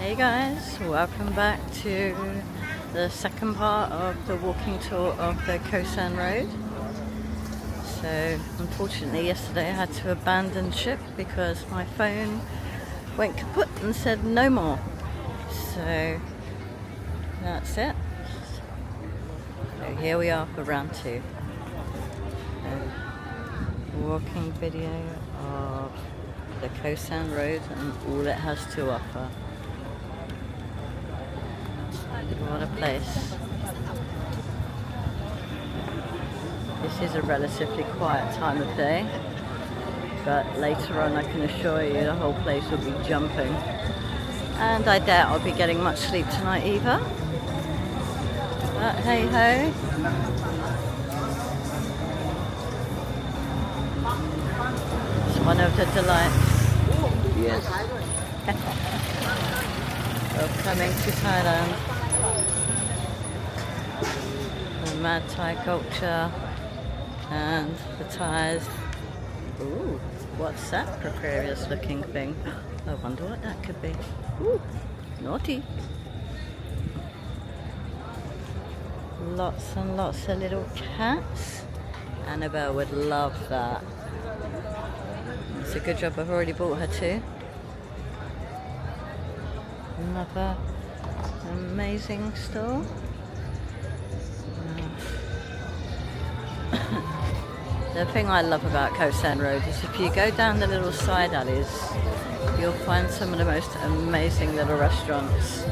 Hey guys, welcome back to the second part of the walking tour of the Khao San road. So unfortunately yesterday I had to abandon ship because my phone went kaput and said no more. So that's it. So here we are for round two. A walking video of the Khao San road and all it has to offer. What a place. This is a relatively quiet time of day, but later on I can assure you the whole place will be jumping. And I doubt I'll be getting much sleep tonight either. But hey ho. It's one of the delights. Yes. Of coming to Thailand. The Mad Thai culture and the Thais. Ooh, what's that precarious looking thing? I wonder what that could be. Ooh, naughty. Lots and lots of little cats. Annabelle would love that. It's a good job I've already bought her two. Another amazing store. The thing I love about Khao San Road is if you go down the little side alleys, you'll find some of the most amazing little restaurants.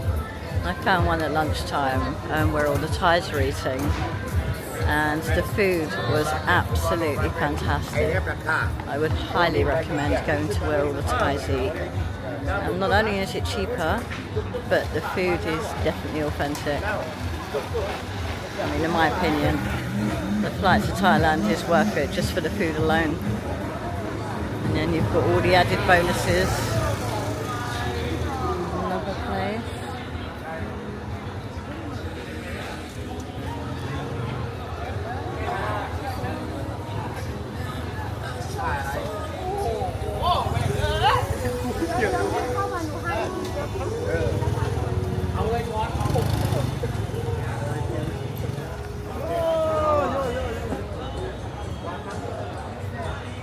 I found one at lunchtime where all the Thais are eating, and the food was absolutely fantastic. I would highly recommend going to where all the Thais eat. And not only is it cheaper, but the food is definitely authentic. I mean, in my opinion, the flight to Thailand is worth it just for the food alone. And then you've got all the added bonuses. Another place.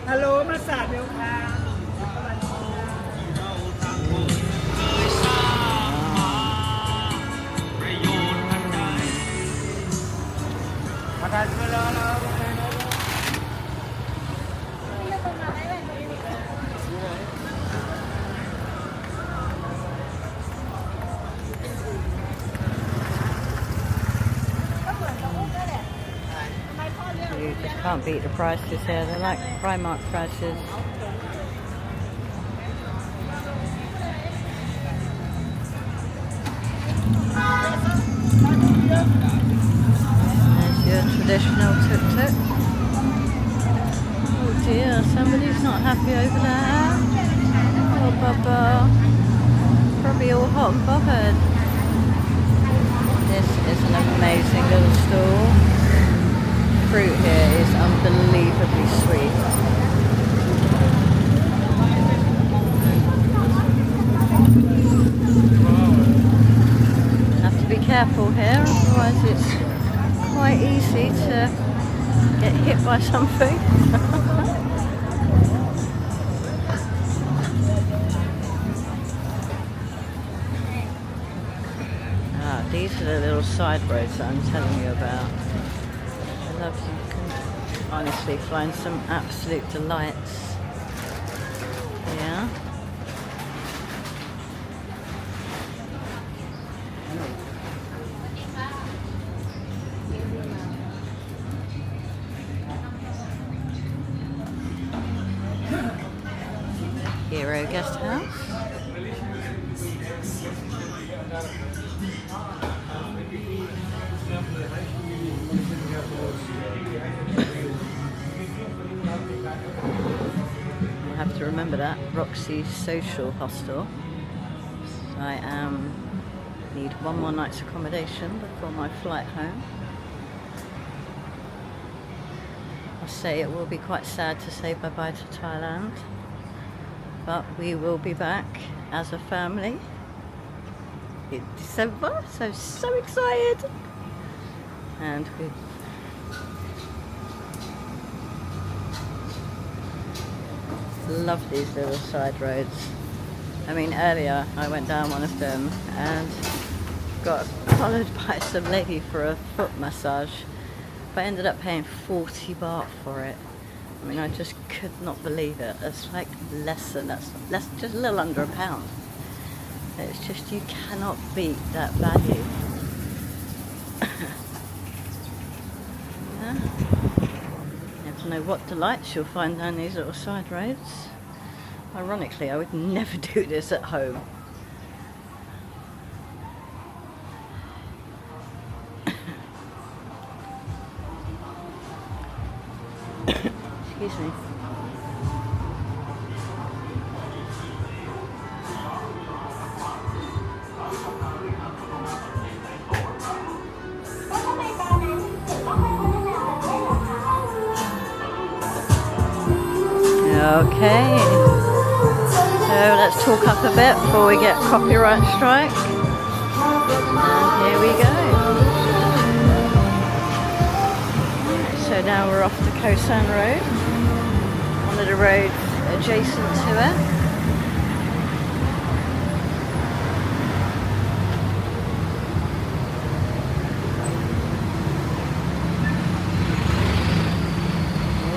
Hello, massage milk. You just can't beat the prices here. They're like Primark prices. There's your traditional tuk-tuk. Oh dear, somebody's not happy over there. Oh Bubba. Probably all hot and bothered. This is an amazing little store. Fruit here is unbelievably sweet. Have to be careful here, otherwise it's quite easy to get hit by something. These are the little side roads that I'm telling you about. I love you can honestly find some absolute delights. Yeah. Hero Guest House. I have to remember that. Roxy Social Hostel. I need one more night's accommodation before my flight home. I say it will be quite sad to say bye-bye to Thailand, but we will be back as a family. in December, so excited. And we love these little side roads. I mean, earlier I went down one of them and got followed by some lady for a foot massage, but I ended up paying 40 baht for it. I mean, I just could not believe it. It's like just a little under £1. It's just, you cannot beat that value. Yeah. You have to know what delights you'll find down these little side roads. Ironically, I would never do this at home. Excuse me. Okay, so let's talk up a bit before we get copyright strike. And here we go. So now we're off the Khao San road, one of the roads adjacent to it.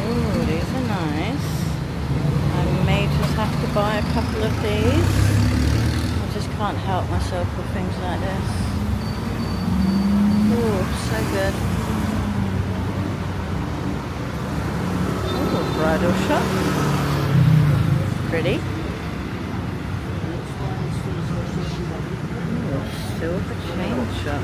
Oh, these are nice. I may just have to buy a couple of these. I just can't help myself with things like this. Oh, so good. Oh, bridal shop. Pretty. Oh, silver chain shop.